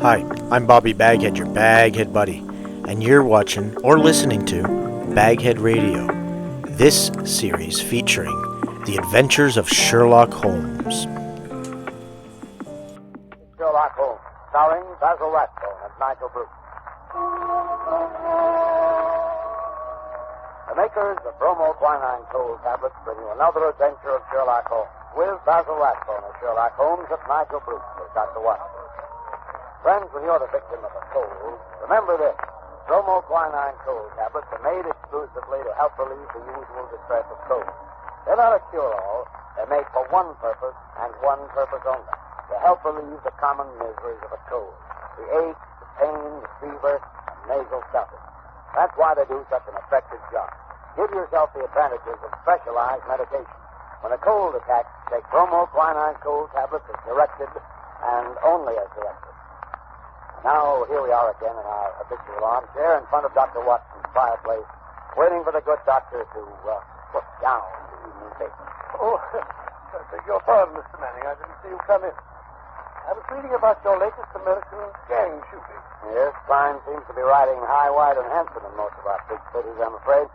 Hi, I'm Bobby BagHead, your baghead buddy, and you're watching or listening to BagHead Radio. This series featuring the Adventures of Sherlock Holmes. Sherlock Holmes, starring Basil Rathbone and Nigel Bruce. The makers of bromoquinine cold tablets bring you another adventure of Sherlock Holmes, with Basil Rathbone as Sherlock Holmes and Nigel Bruce as Dr. Watson. Friends, when you're the victim of a cold, remember this. Bromoquinine cold tablets are made exclusively to help relieve the usual distress of cold. They're not a cure-all. They're made for one purpose, and one purpose only, to help relieve the common miseries of a cold. The ache, the pain, the fever, and nasal stuffing. That's why they do such an effective job. Give yourself the advantages of specialized medication. When a cold attacks, take bromoquinine cold tablets as directed, and only as directed. Now, here we are again in our habitual armchair in front of Dr. Watson's fireplace, waiting for the good doctor to put down the evening paper. Oh, I beg your pardon, Mr. Manning. I didn't see you come in. I was reading about your latest American gang shooting. Yes, crime seems to be riding high, wide, and handsome in most of our big cities, I'm afraid.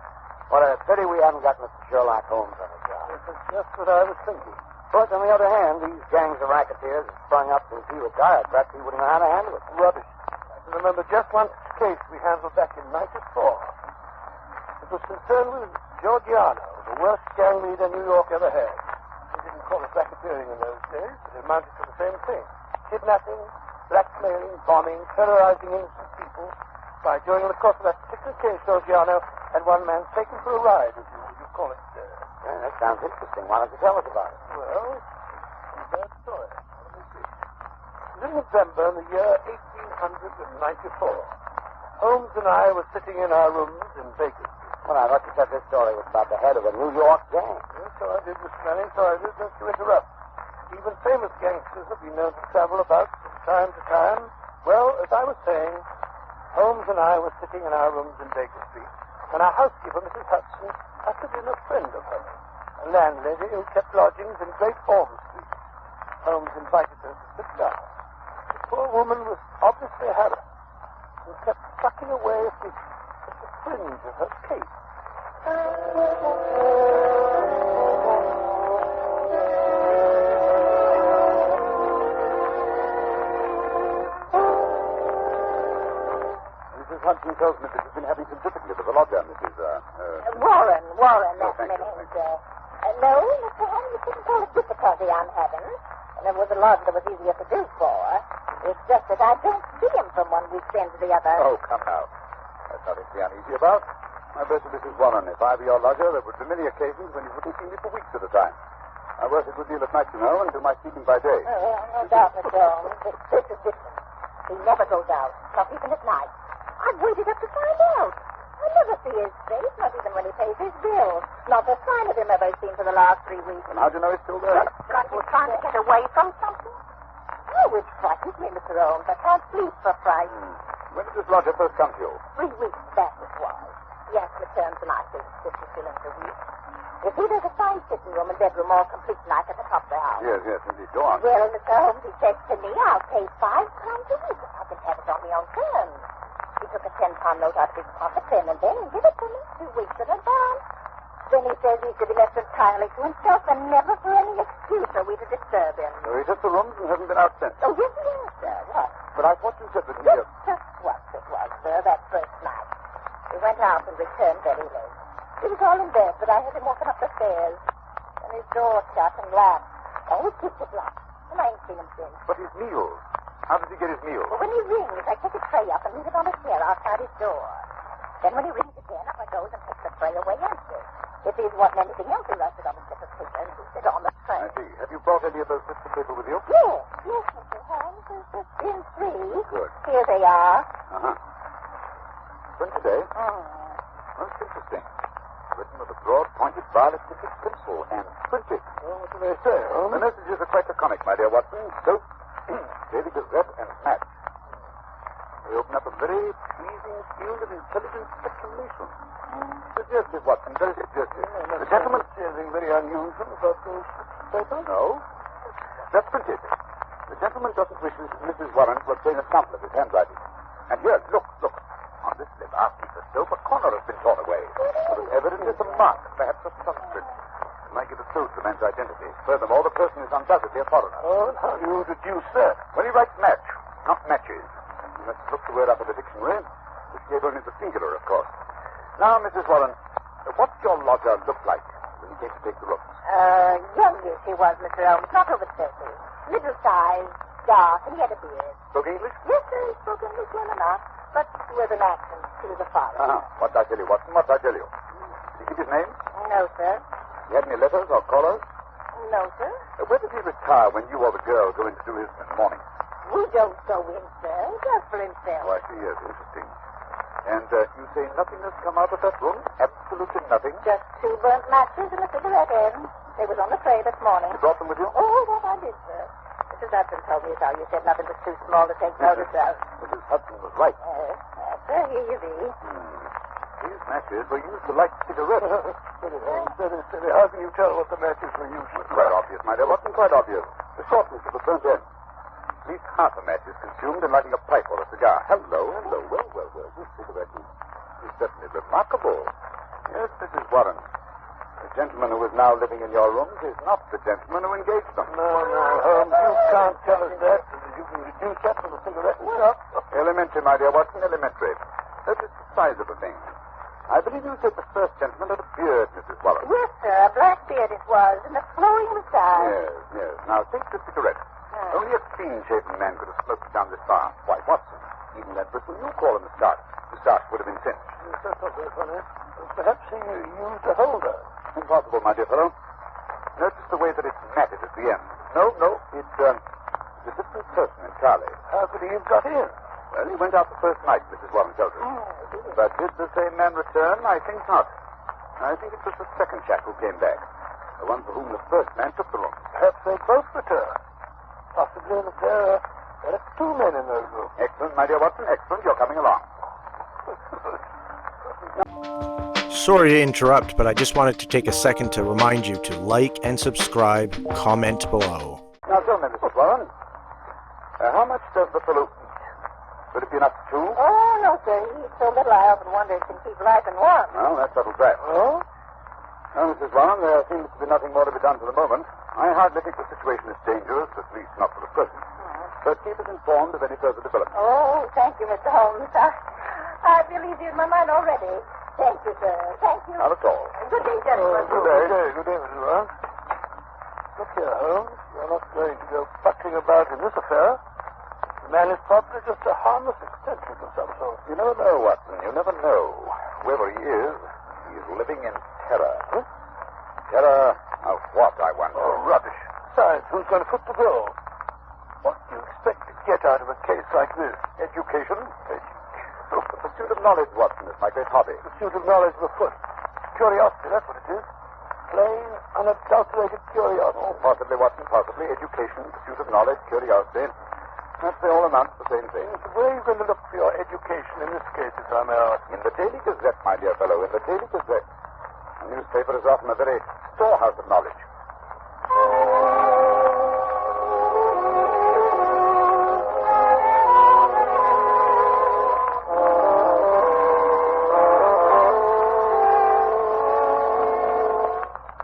What a pity we haven't got Mr. Sherlock Holmes on the job. This is just what I was thinking. But on the other hand, these gangs of racketeers have sprung up since he retired. Perhaps he wouldn't know how to handle it. Rubbish. I can remember just one case we handled back in 94. It was concerned with Giorgiano, the worst gang leader New York ever had. They didn't call it racketeering in those days, but it amounted to the same thing. Kidnapping, blackmailing, bombing, terrorizing innocent people. By during the course of that particular case, Giorgiano had one man taken for a ride, as you call it. Yeah, that sounds interesting. Why don't you tell us about it? Well, it's a bad story. Let me see. It was in November in the year 1894. Holmes and I were sitting in our rooms in Vegas. Well, I thought you said this story was about the head of a New York gang. Yes, so I did, Mr. Manning, so I did. Don't you interrupt. Even famous gangsters have been known to travel about from time to time. Well, as I was saying, Holmes and I were sitting in our rooms in Baker Street, and our housekeeper, Mrs. Hudson, ushered in a friend of hers, a landlady who kept lodgings in Great Orm Street. Holmes invited her to sit down. The poor woman was obviously harassed and kept sucking away at the fringe of her cape. Mrs. Hudson tells me that you've been having some difficulty with the lodger, Mrs. Warren, that's thank my you, name, thank you. sir. No, Mr. Henry, you couldn't call it difficulty I'm having. And it was a lodge that was easier to do for. It's just that I don't see him from one weekend to the other. Oh, come now. That's nothing to be uneasy about. My best Mrs. Warren, if I were your lodger, there would be many occasions when you wouldn't see me for weeks at a time. I work a good deal at night, you know, and do my sleeping by day. Oh, no doubt, Mr. Holmes. But this is different. He never goes out, not even at night. I've waited up to find out. I never see his face, not even when he pays his bills. Not a sign of him ever seen for the last 3 weeks. And how do you know he's still there? Like he's trying to get away from something? Oh, it frightens me, Mr. Holmes. I can't sleep for fright. When did this lodger first come to you? 3 weeks back it was. He has returned to my place, 50 shillings a week. You see, there's a fine sitting room and bedroom all complete like at the top of the house. Yes, indeed. Go on. Well, Mr. Holmes, he says to me, I'll pay £5 a week if I can have it on my own terms. He took a £10 note out of his pocket then and there and gave it to me 2 weeks in advance. Then he says he's to be left entirely to himself and never for any excuse are we to disturb him. So he took the rooms and hasn't been out since. Oh, yes, he has, sir. What? But I thought you said that he... Just what it was, sir, that first night. He went out and returned very late. He was all in bed, but I heard him walking up the stairs. And his door shut and locked. Always keeps it locked. And I ain't seen him since. But his meals. How did he get his meals? Well, when he rings, I take a tray up and leave it on a chair outside his door. Then when he rings again, up I goes and take the tray away empty. If he wasn't anything else, he writes it on a bit of paper and puts it on the tray. I see. Have you brought any of those bits of paper with you? Yes, Mr. Holmes. There's been 3. Good. Here they are. Uh-huh. When today? Most interesting. Written with a broad, pointed, violet-tipped pencil and printed. Well, what do they say, Holmes? The messages are quite laconic, my dear Watson. Soap, Daily Gazette, and match. They open up a very pleasing field of intelligent speculation. Suggestive, Watson, very suggestive. The gentleman... Anything very unusual about those papers? No. That's printed. The gentleman doesn't wish Mrs. Warren to obtain a sample of his handwriting. And here, look. On this slip, our piece of soap, a corner has been torn away. There is evidently some mark, perhaps a thumbprint. It might give a clue to the man's identity. Furthermore, the person is undoubtedly a foreigner. Oh, and how do you deduce that? When he writes match, not matches. You must look the word up in the dictionary, which gave only the singular, of course. Now, Mrs. Warren, what did your lodger look like when he came to take the room? Youngish he was, Mr. Holmes, not over 30. Middle size, dark, and he had a beard. Spoke English? Yes, sir, he spoke English well enough, but with an accent. He was a foreigner. What did I tell you, Watson? What did I tell you? Did he give his name? No, sir. He had any letters or callers? No, sir. Where did he retire when you or the girl go in to do his in the morning? We don't go in, sir. Just for himself. Oh, I see, yes, interesting. And you say nothing has come out of that room? Absolutely nothing? Just 2 burnt matches and a cigarette end. They was on the tray this morning. You brought them with you? Oh, that I did, sir. Mrs. Hudson told me how you said nothing was too small to take notice of. Mrs. Hudson was right. Yes, sir, here you be. These matches were used to light cigarettes. Steady. How can you tell what the matches were used for? Quite obvious, my dear. Wasn't quite obvious. The shortness of the burnt end. At least half a match is consumed in lighting a pipe or a cigar. Hello. Well. This cigarette is certainly remarkable. Yes, Mrs. Warren. The gentleman who is now living in your rooms is not the gentleman who engaged them. No, Holmes, you can't tell us that. You can deduce that from the cigarette itself. Elementary, my dear Watson, elementary. Notice the size of the thing. I believe you said the first gentleman had a beard, Mrs. Warren. Yes, sir, a black beard it was, and a flowing moustache. Yes. Now, take the cigarette. Only a clean-shaven man could have smoked it down this far. Why, Watson, even that bristle you call a moustache would have been singed. That's not very funny. Perhaps he used a holder. Impossible, my dear fellow. Notice the way that it's matted at the end. No, it's a different person entirely. How could he have got in? Well, he went out the first night, Mrs. Warren tells us. But did the same man return? I think not. I think it was the second chap who came back. The one for whom the first man took the room. Perhaps they both returned. Possibly that there are 2 men in those rooms. Excellent, my dear Watson, excellent. You're coming along. Sorry to interrupt, but I just wanted to take a second to remind you to like and subscribe, comment below. Now, tell me, Mrs. Warren, how much does the fellow eat? Would it be enough for 2? Oh, no, sir. He eats so little I often wonder if he can keep life in one. Well, that settles that. Oh? Well, Mrs. Warren, there seems to be nothing more to be done for the moment. I hardly think the situation is dangerous, at least not for the present. But keep us informed of any further developments. Oh, thank you, Mr. Holmes. I feel easier in my mind already. Thank you, sir. Thank you. Not at all. Good day, gentlemen. Good day, Mrs. Warren. Look here, Holmes. You're not going to go fucking about in this affair. The man is probably just a harmless eccentric of some sort. You never know, Watson. You never know. Whoever he is, he's living in terror. Huh? Terror of what, I wonder? Oh, rubbish. Besides, who's going to foot the bill? What do you expect to get out of a case like this? Education? The pursuit of knowledge, Watson, is my great hobby. Pursuit of knowledge of a foot. Curiosity, that's what it is. Plain, unadulterated curiosity. Oh, possibly, Watson, possibly. Education, pursuit of knowledge, curiosity. Perhaps they all amount to the same thing. So where are you going to look for your education in this case, if I may ask? In the Daily Gazette, my dear fellow, in the Daily Gazette. A newspaper is often a very storehouse of knowledge.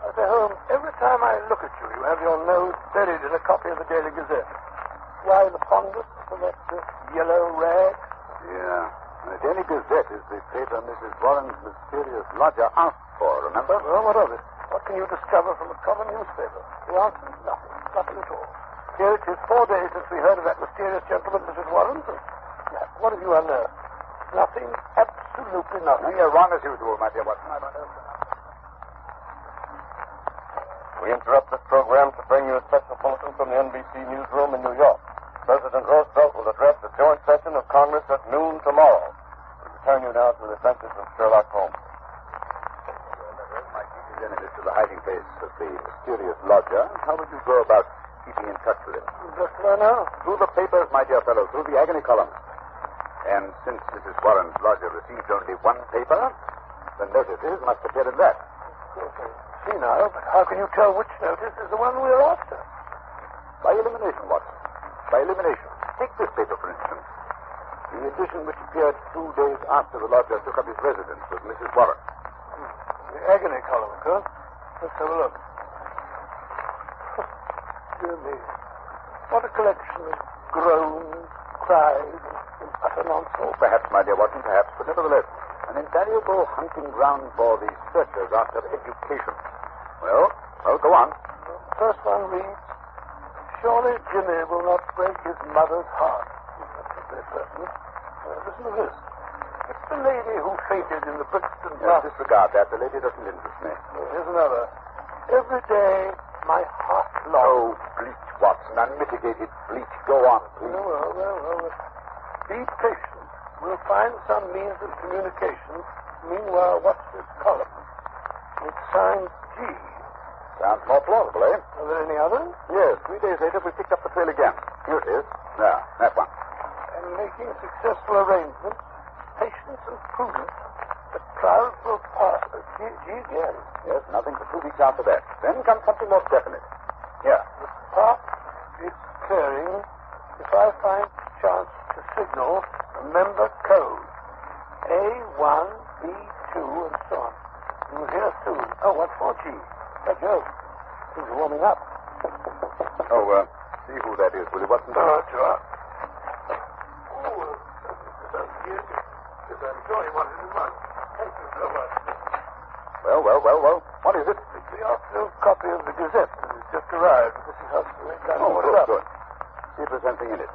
I say, Holmes, every time I look at you, you have your nose buried in a copy of the Daily Gazette. Why the fondness for that yellow rag? Yeah. The Daily Gazette is the paper Mrs. Warren's mysterious lodger asked for, remember? Well, what of it? What can you discover from a common newspaper? The answer is nothing. Nothing at all. Here it is 4 days since we heard of that mysterious gentleman, Mrs. Warren. What have you unearthed? Nothing. Absolutely nothing. No, you're wrong as usual, my dear Watson. We interrupt this program to bring you a special bulletin from the NBC newsroom in New York. President Roosevelt will address the joint session of Congress at noon tomorrow. We return you now to the Adventures of Sherlock Holmes. My keep his enemies to the hiding place of the mysterious lodger. How would you go about keeping in touch with him? Just learn now. Through the papers, my dear fellow, through the agony columns. And since Mrs. Warren's lodger received only one paper, the notices must appear in that. See now, but how can you tell which notice is the one we're after? By elimination, Watson. by elimination. Take this paper, for instance. The edition which appeared 2 days after the lodger took up his residence with Mrs. Warren. The agony column, of course. Let's have a look. Dear me. What a collection of groans, cries, and utter nonsense. Oh, perhaps, my dear Watson, perhaps, but nevertheless, an invaluable hunting ground for the searchers after education. Well, go on. The first one reads, surely Jimmy will not break his mother's heart. That's a very certain. Listen to this. It's the lady who fainted in the Brixton bath. Disregard that. The lady doesn't interest me. Here's another. Every day, my heart longs. Oh, bleach, Watson. Unmitigated bleach. Go on, please. Well. Be patient. We'll find some means of communication. Meanwhile, what's this column? It's signed G. Sounds more plausible, eh? Are there any others? Yes. 3 days later, we picked up the trail again. Here it is. There, that one. And making successful arrangements, patience and prudence, the clouds will pass. G again. Yes, nothing for 2 weeks after that. Then comes something more definite. Here. The park is clearing. If I find chance to signal, remember code. A1, B2, and so on. You'll hear soon. Oh, what's for G? By Jove. Things are warming up. Oh, see who that is, will you, Watson? Sure. I'm sure you wanted to run. Thank you so much. Well. What is it? It's the afternoon copy of the Gazette that has just arrived. This is how to make that order up. Good. See if there's anything in it.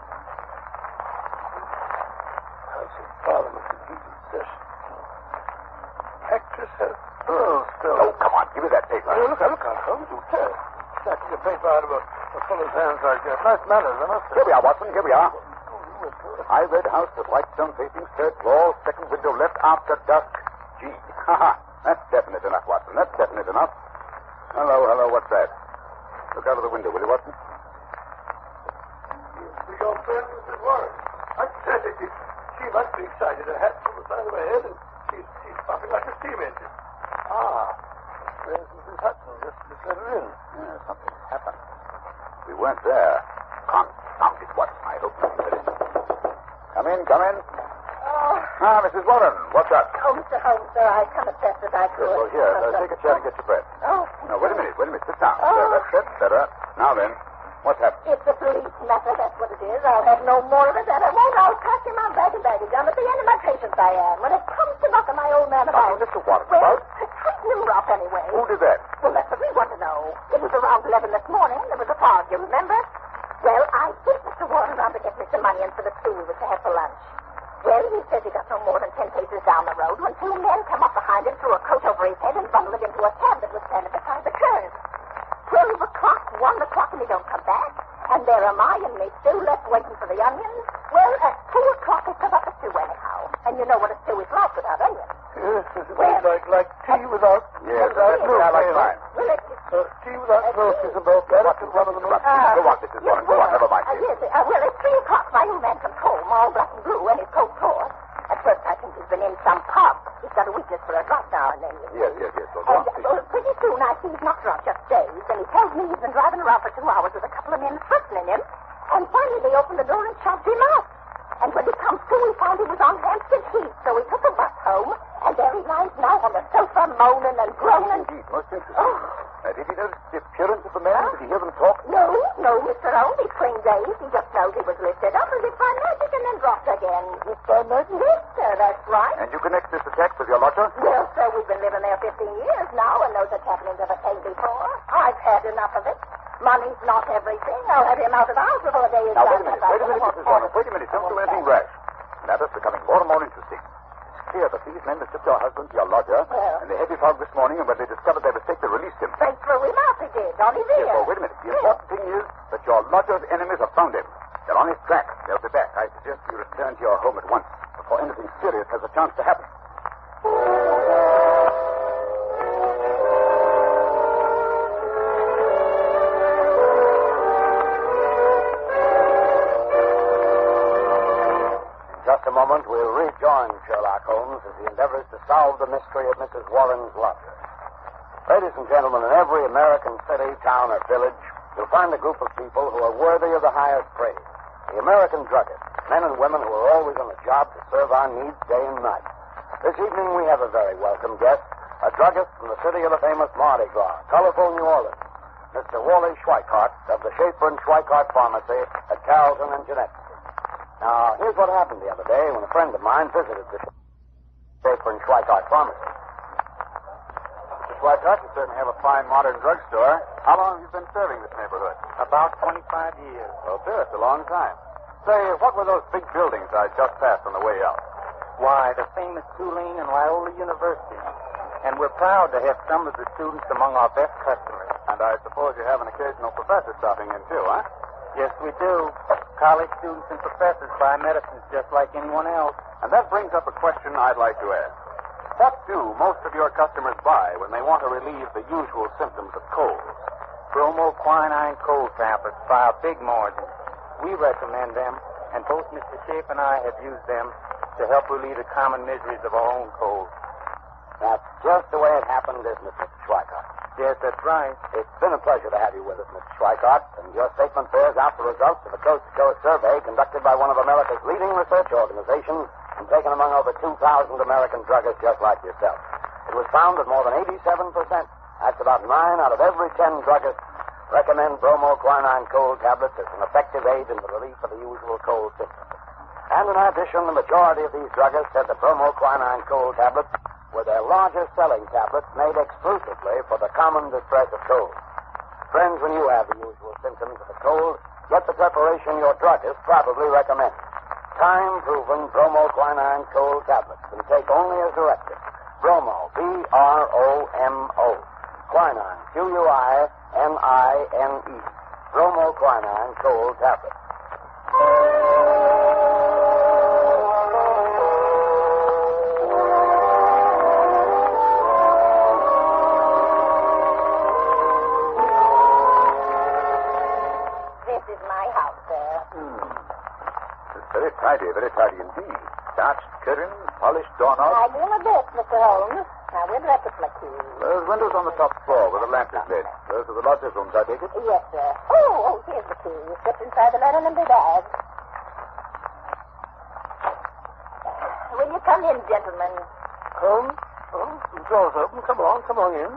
House of Parliament in heated session. Actress has pearls stolen. Oh, come on. Give me that paper. Look, Holmes, you tell. Snatching a paper out of a fellow's hands like that. Nice manners, I must say. Here we are, Watson. Here we are. I read house with white stone facing, third floor, second window left after dusk. G. Ha. That's definite enough, Watson. That's definite enough. Hello. What's that? Look out of the window, will you, Watson? Your friend, Mrs. Warren. I said it. She must be excited. Her hat's on the side of her head, and she's puffing like a steam engine. There's Mrs. Hudson. Just let her in. Yeah, something's happened. We weren't there. Confound it, Watson. I hope nothing did it. Come in. Oh, Mrs. Warren, what's up? oh, Mr. Holmes, sir, I come as best as I could. Well, here, take a chair and get your breath. Oh. No, wait a minute. Sit down. Oh. That's better. Now then, what's happened? It's a police matter, that's what it is. I'll have no more of it, and I won't. I'll pack him on baggage. I'm at the end of my patience, I am. When it comes to knocking my old man about... Mr. Warren, well, tighten him up anyway. Who did that? Well, that's what we want to know. It was around 11 this morning. There was a fog, you remember? Well, I sent Mr. Warren around to get me some money in for the stew we were to have for lunch. Well, he says he got no more than 10 paces down the road when 2 men come up behind him, threw a coat over his head, and bundled him into a cab that was standing beside the curb. 12 o'clock, 1 o'clock, and he don't come back. And there am I and me stew left waiting for the onions. Well, at 2 o'clock, they come up a stew anyhow. And you know what a stew is like without onions. Yes, like tea without... Yes, without milk. I like mine. Well, tea without milk is about that. It's one of the most... Go on, Mrs. Warren. Go on, never mind. Yes, well, at 3 o'clock, my old man comes home, all black and blue, and his coat torn. At first, I think he's been in some pub. He's got a weakness for a drop now and then. Yes. Well, go on. And pretty soon, I see he's not drunk, just dazed, and he tells me he's been driving around for 2 hours with a couple of men threatening him, and finally they opened the door and shoved him out. And when he comes to, he found he was on Hampstead Heath, so he took a bus home, and there he lies now on the sofa, moaning and groaning. Indeed, most interesting. Oh. Did he notice the appearance of the man? Did he hear them talk? No, Mr. Holmes. He's plain dazed. He just knows he was lifted up as if by magic and then dropped again. If by magic? Yes, sir, that's right. And you connect this attack with your lodger? Well, sir, we've been living there 15 years now, and those such happenings ever came before. I've had enough of it. Money's not everything. I'll have him out of the house before the day is Now, done. wait a minute, Mrs. Warren. Wait a minute. Don't do anything rash. The matter's becoming more and more interesting. It's clear that these men mistook your husband for your lodger, and the heavy fog this morning, and when they discovered their mistake, they released him. They threw him out, they did, on his ear. Yes, well, wait a minute. The important thing is that your lodger's enemies have found him. They're on his track. They'll be back. I suggest you return to your home at once before anything serious has a chance to happen. Just a moment, we'll rejoin Sherlock Holmes as he endeavors to solve the mystery of Mrs. Warren's lodger. Ladies and gentlemen, in every American city, town, or village, you'll find a group of people who are worthy of the highest praise. the American druggists, men and women who are always on the job to serve our needs day and night. This evening we have a very welcome guest, a druggist from the city of the famous Mardi Gras, colorful New Orleans, Mr. Wally Schweikart of the Schaefer and Schweikart Pharmacy at Carrollton and Jeanette. Now, here's what happened the other day when a friend of mine visited the Schaefer and Schweikart Pharmacy. Mr. Schweikart, you certainly have a fine modern drugstore. How long have you been serving this neighborhood? About 25 years. Well, sir, it's a long time. Say, what were those big buildings I just passed on the way out? Why, the famous Tulane and Loyola University. And we're proud to have some of the students among our best customers. And I suppose you have an occasional professor stopping in, too, huh? Yes, we do. College students and professors buy medicines just like anyone else. And that brings up a question I'd like to ask. What do most of your customers buy when they want to relieve the usual symptoms of cold? Bromoquinine cold tablets by a big margin. We recommend them, and both Mr. Schaefer and I have used them to help relieve the common miseries of our own cold. That's just the way it happened, isn't it, Mr. Schweikart? Yes, that's right. It's been a pleasure to have you with us, Mr. Schweikart, and your statement bears out the results of a coast-to-coast survey conducted by one of America's leading research organizations and taken among over 2,000 American druggists just like yourself. It was found that more than 87%, that's about 9 out of every 10 druggists, recommend bromoquinine cold tablets as an effective aid in the relief of the usual cold symptoms. And in addition, the majority of these druggists said that bromoquinine cold tablets were their largest selling tablets made exclusively for the common distress of cold. Friends, when you have the usual symptoms of a cold, get the preparation your druggist probably recommends. Time-proven bromoquinine cold tablets can take only as directed. Bromo, B-R-O-M-O. Quinine, Q-U-I-N-I-N-E. Bromoquinine cold tablets. Very tidy indeed. Starched curtains, polished doorknobs. I do my best, Mr. Holmes. Now, where do I put my key? Those windows on the top floor where the lamp is lit. Those are the lodgers' rooms, I take it? Yes, sir. Oh, here's the key. You slipped inside the letter number bag. Will you come in, gentlemen? Holmes? Oh, the door's open. Come on in.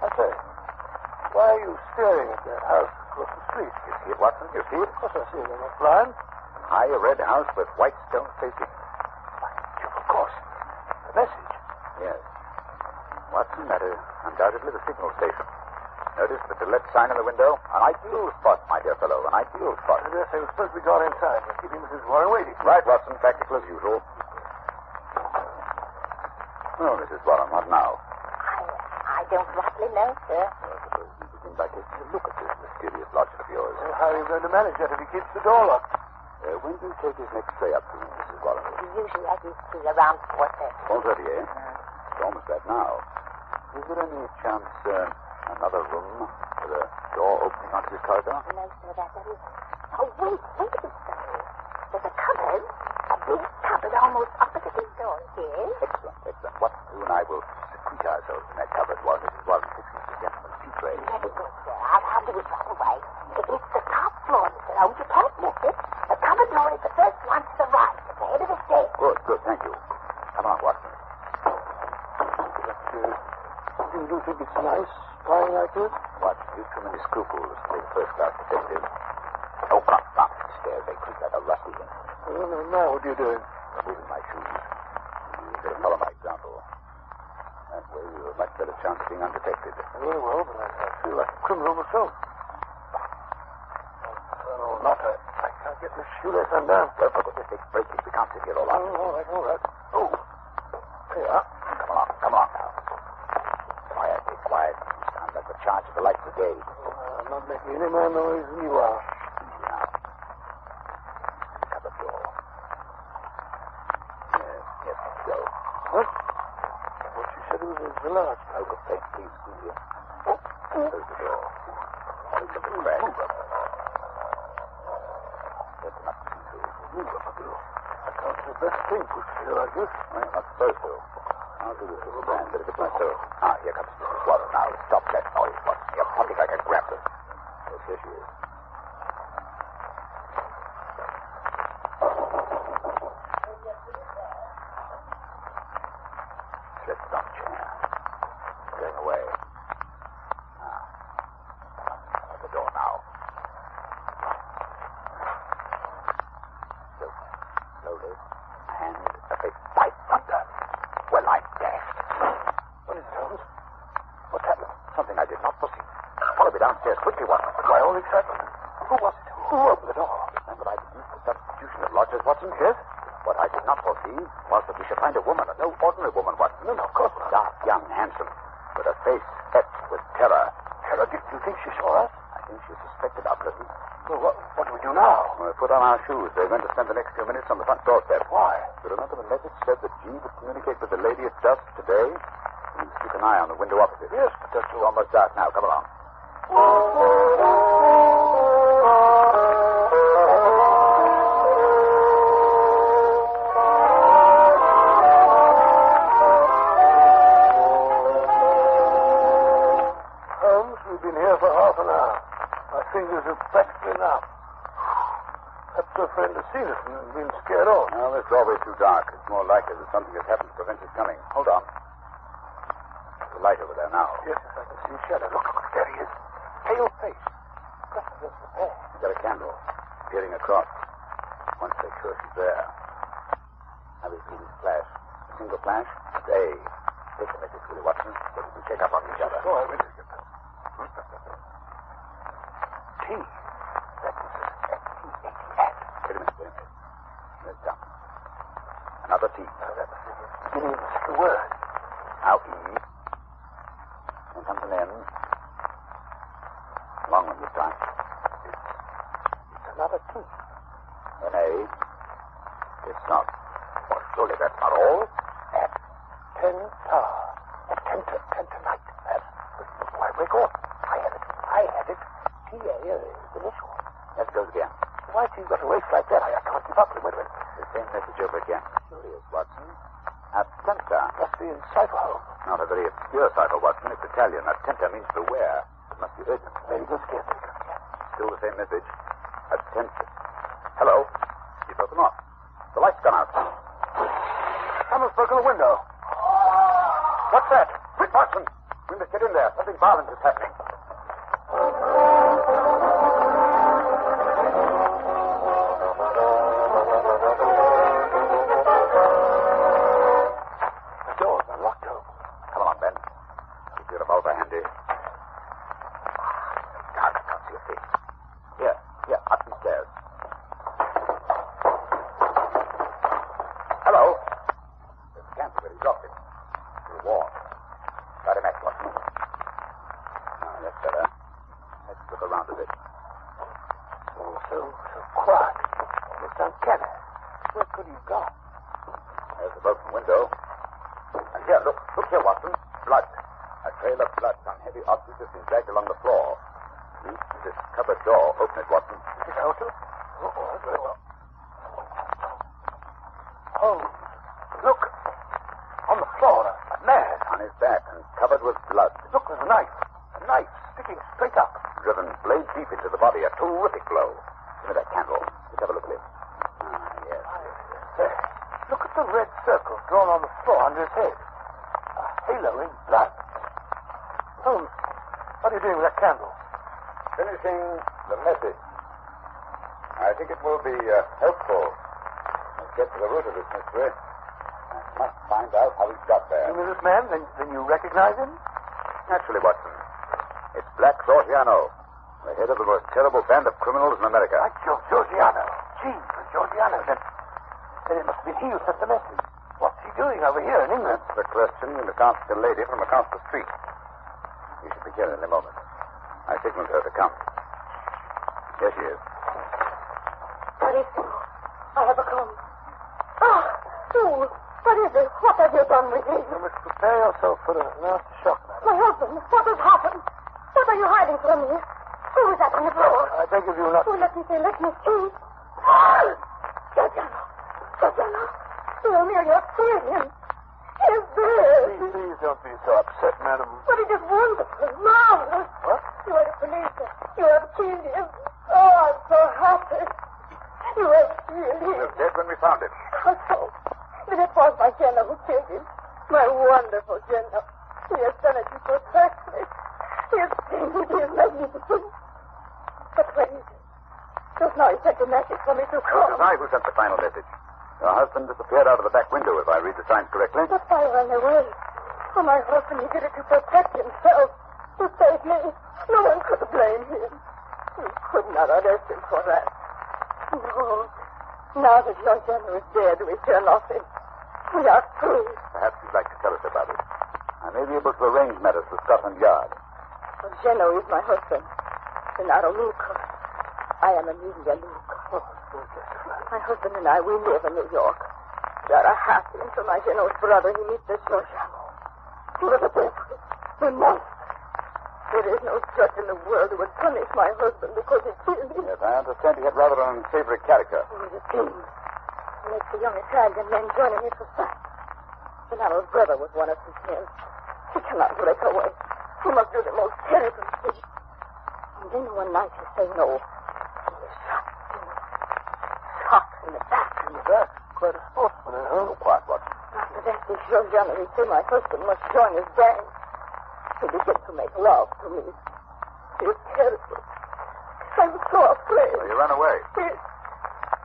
I say, why are you staring at that house across the street? You see it, Watson? You see it? Of course I see it. I'm not blind. High red house with white stone facing. Of course. The message. Yes. Watson, that is undoubtedly the signal station. Notice the to let sign in the window? An ideal spot, my dear fellow. An ideal spot. Yes, I was supposed to be gone inside. We're keeping Mrs. Warren waiting. Right, Watson. Practical as usual. Oh, Mrs. Warren, what now? I don't rightly know, sir. I suppose we begin by taking a look at this mysterious lodger of yours. Well, how are you going to manage that if he keeps the door locked? When do you take his next tray up to Mrs. Warren? Usually I use tea around 4:30. 4:30, eh? It's almost that now. Is there any chance, another room with a door opening onto this corridor? No, sir, that is... Oh, wait a second. There's a cupboard. A big cupboard almost opposite his door. Yes? Excellent. What you and I will secrete ourselves in that cupboard while Mrs. Warren fixes the gentleman's tea tray. Very good, sir. I'll do it right away. It's the top floor, Mr. Holmes. You can't miss it. The cupboard door is the first one to the right, at the head of the stairs. Good, thank you. Come on, Watson. You do think it's nice lying like this? What? You've too many scruples to play first-class detective. Oh, come on. Stairs, they creak like a rusty. Now what are you doing? Removing my shoes. You better follow my example. That way you'll have a much better chance of being undetected. Very well, but I feel like a criminal myself. Oh, not I can't get my shoelace undone. Well, for goodness sake, break it. We can't sit here all night. All right. Oh, there you are. Come on now. Quiet. You sound like the charge of the light brigade. I'm not making any more noise than you are. Easy now. Cupboard door. Yes, so. What? What you said was a large. Oh, good thanks, please, Julia. Close the door. Only look at the crack. That's not too Move up a little. I can't do the best thing put together like this. Well, not supposed to. I'll do this little brand bit of it myself. Here comes Mrs. Warren now. Stop that noise, Watson. You're pumping like a grappler. Yes, here she is. Slipped on chair. Going away. At the door now. So, slowly, and a big bite thunder. Well, I'm dashed. What is it, Holmes? What's happened? Something I did not foresee. Follow me downstairs quickly, Watson. My own excitement. Who was it? Who opened the door? Remember, I deduced the substitution of lodgers, Watson? Yes. What I did not foresee was that we should find a woman, and no ordinary woman, Watson. No, of course not. Dark, young, handsome, with a face etched with terror. Terror? Do you think she saw us? I think she suspected our presence. Well, what do we do now? We put on our shoes. We're going to spend the next few minutes on the front doorstep. Why? You remember the message said that G would communicate with the lady at dusk today? You keep an eye on the window opposite. Yes, but that's It's almost dark now. Come along. Holmes, we've been here for half an hour. My fingers are practically numb. Perhaps your friend has seen us and been scared off. Well, it's always too dark. It's more likely that something has happened to prevent his coming. Hold on. There's a light over there now. Yes, I can see a shadow. Look, there he is. Pale face. That's the pair. He's got a candle. Peering across. Once they're sure she's there. Now we see this flash. A single flash. Stay. Take the message, Willie Watson, so we can check up on each other. Oh, I will. T. That is T-A-T-S. Wait a minute. There's down. Another T. That was the beginning of the second word. Now E. Then comes an N. Long one this time. It's another T. An A. It's not. Oh, surely that's not all. At 10 Tower. At 10 tonight. That's why I wake up. I had it. T-A is the initial. Let's go again. Why she got a waist like that? I can't keep up with it. Wait a minute. The same message over again. Curious, Watson. Attenta. Must be in cipher home. Not a very obscure cipher, Watson. It's Italian. Attenta means beware. It must be urgent. Maybe just get it. Still the same message. Attenta. Hello. You broke them off. The light's gone out. Someone's broken a window. What's that? Quick, Watson. We must get in there. Something violent is happening. The door's unlocked, Holmes. Come along, Ben. Keep your revolver handy. Dark, I can't see a face. Here, up these stairs. Hello. There's a candle where he dropped it. It's warm. Got a match, Watson. That's better. Let's look around a bit. Oh, so quiet. Almost uncanny. Where could he have gone? There's a broken window. And here, look here, Watson. Blood. A trail of blood. Some heavy object has been dragged along the floor. Use this cupboard door. Open it, Watson. Is it out? Oh, very well. Holmes, look. On the floor, a man. On his back and covered with blood. Look, there's a knife. A knife sticking straight up. Driven blade deep into the body. A terrific blow. Give me that candle. Let's have a look at him. Yes. There. Look at the red circle drawn on the floor under his head. A halo in blood. Holmes, what are you doing with that candle? Finishing the message. I think it will be helpful. Let's get to the root of this mystery. I must find out how he got there. You mean this man? Then you recognize him? Naturally, Watson. It's Black Georgiano, the head of the most terrible band of criminals in America. Like Georgiano. Gee, Georgiano. Then it must be he who sent the message. What's he doing over here in England? That's the question we must ask a lady from across the street. We should be here in a moment. I signaled her to come. Here she is. What is it? I have a come. Ah, fool. What is it? What have you done with me? You must prepare yourself for a nasty shock, madam. My husband, what has happened? What are you hiding from me? Who is that on the floor? I beg of you not... Oh, let me see. Georgiano. Romeo, you're seeing him. He's there. Please don't be so upset, madam. But it is wonderful, marvelous. What? You are the police. You have killed him. Oh, I'm so happy. You have killed He him. was dead when we found him. was so. But it was my Jenna who killed him. My wonderful Jenna. He has done it to protect me. He has saved me. He is magnificent. But where is he? Just now he sent a message for me to call. It was I who sent the final message. Your husband disappeared out of the back window, if I read the signs correctly. But I ran away. For my husband, he did it to protect himself. To save me. No one could blame him. You could not arrest him for that. No. Now that your Jenna is dead, we fear nothing. We are free. Perhaps you'd like to tell us about it. I may be able to arrange matters with Scotland Yard. Well, Jenna is my husband. Gennaro Luca. I am Amelia Luca. My husband and I, we live in New York. We are happy until my Geno's brother, he meets this Giorgiano. He was a devil. A monster. There is no judge in the world who would punish my husband because he killed him. Yes, I understand he had rather an unsavory character. He was a king. He makes the young Italian men join in his society. Gennaro's brother was one of his men. He cannot break away. He must do the most terrible thing. And then one night he say no. He was shot. Shot in the back. In the back? Quite a sportsman, huh? Oh, quite what? After that, this Giorgiano, he say my husband must join his gang. He began to make love to me. He was terrible. I'm so afraid. So you ran away? Yes.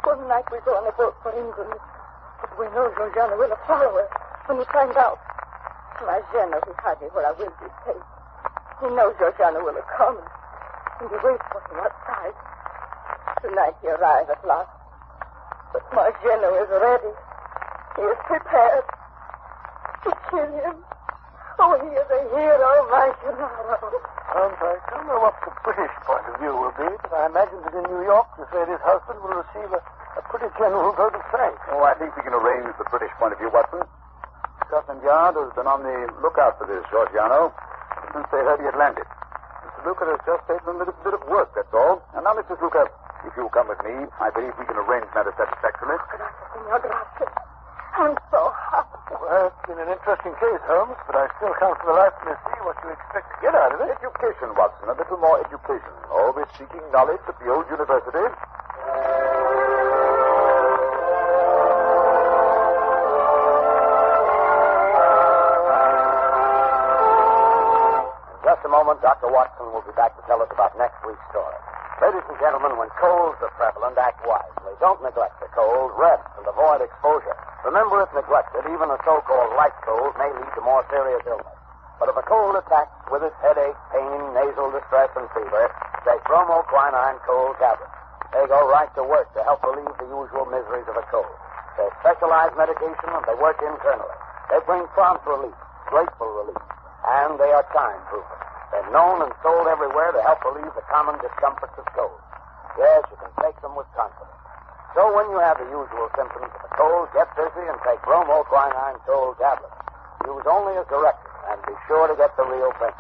One night we go on a boat for England. But we know Giorgiano will follow us when he finds out. My Jenna, he had me where I will be safe. He knows Giorgiano will come, and he waits for him outside. Tonight he arrives at last. But my Jenna is ready. He is prepared to kill him. Oh, he is a hero, my Gennaro. I don't know what the British point of view will be, but I imagine that in New York, this lady's husband will receive a pretty general vote of thanks. Oh, I think we can arrange the British point of view, Watson. Scotland Yard has been on the lookout for this Giorgiano since they heard he had landed. Mr. Luca has just taken a little bit of work, that's all. And now, Mrs. Luca, if you'll come with me, I believe we can arrange matters satisfactorily. Gracias, senor, gracias. I'm so happy. Well, it's been an interesting case, Holmes, but I still can't for the life of me see what you expect to get out of it. Education, Watson, a little more education. Always seeking knowledge at the old university. In just a moment, Dr. Watson will be back to tell us about next week's story. Ladies and gentlemen, when colds are prevalent, act wisely. Don't neglect the cold. Rest and avoid exposure. Remember, if neglected, even a so-called light cold may lead to more serious illness. But if a cold attacks with its headache, pain, nasal distress, and fever, take bromoquinine cold tablets. They go right to work to help relieve the usual miseries of a cold. They're specialized medication, and they work internally. They bring prompt relief, grateful relief, and they are time-proven. They're known and sold everywhere to help relieve the common discomforts of cold. Yes, you can take them with confidence. So when you have the usual symptoms of a cold, get busy and take bromoquinine cold tablets. Use only as directed, and be sure to get the real thing.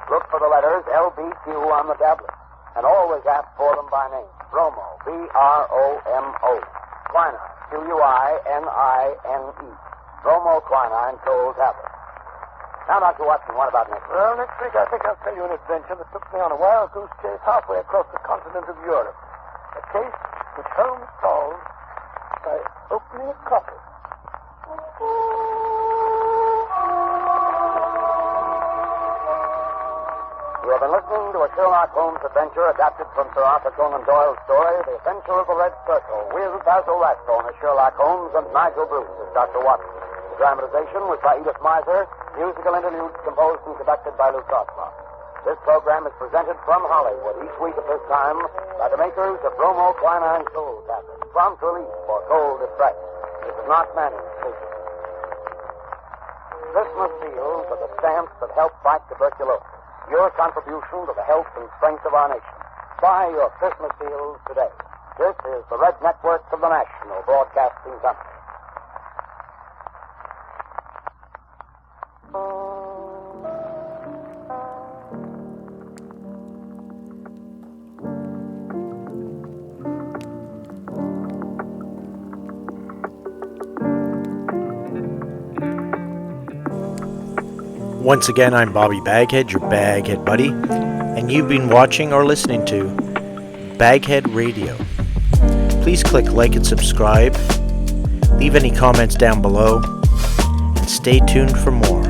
Look for the letters LBQ on the tablet, and always ask for them by name. Bromo, B-R-O-M-O. Quinine, Q-U-I-N-I-N-E. Bromoquinine cold tablets. Now, Dr. Watson, what about next week? Well, next week I think I'll tell you an adventure that took me on a wild goose chase halfway across the continent of Europe. A case which Holmes solved by opening a coffer. You have been listening to a Sherlock Holmes adventure adapted from Sir Arthur Conan Doyle's story, The Adventure of the Red Circle, with Basil Rathbone as Sherlock Holmes and Nigel Bruce as Dr. Watson. The dramatization was by Edith Meiser, musical interludes composed and conducted by Lou Crossmark. This program is presented from Hollywood each week at this time by the makers of bromoquinine cold tablets, prompt relief for cold distress. This is not Manning speaking. Christmas seals are the stamps that help fight tuberculosis. Your contribution to the health and strength of our nation. Buy your Christmas seals today. This is the Red Network of the National Broadcasting Company. Once again, I'm Bobby Baghead, your Baghead buddy, and you've been watching or listening to BagHead Radio. Please click like and subscribe. Leave any comments down below, and stay tuned for more.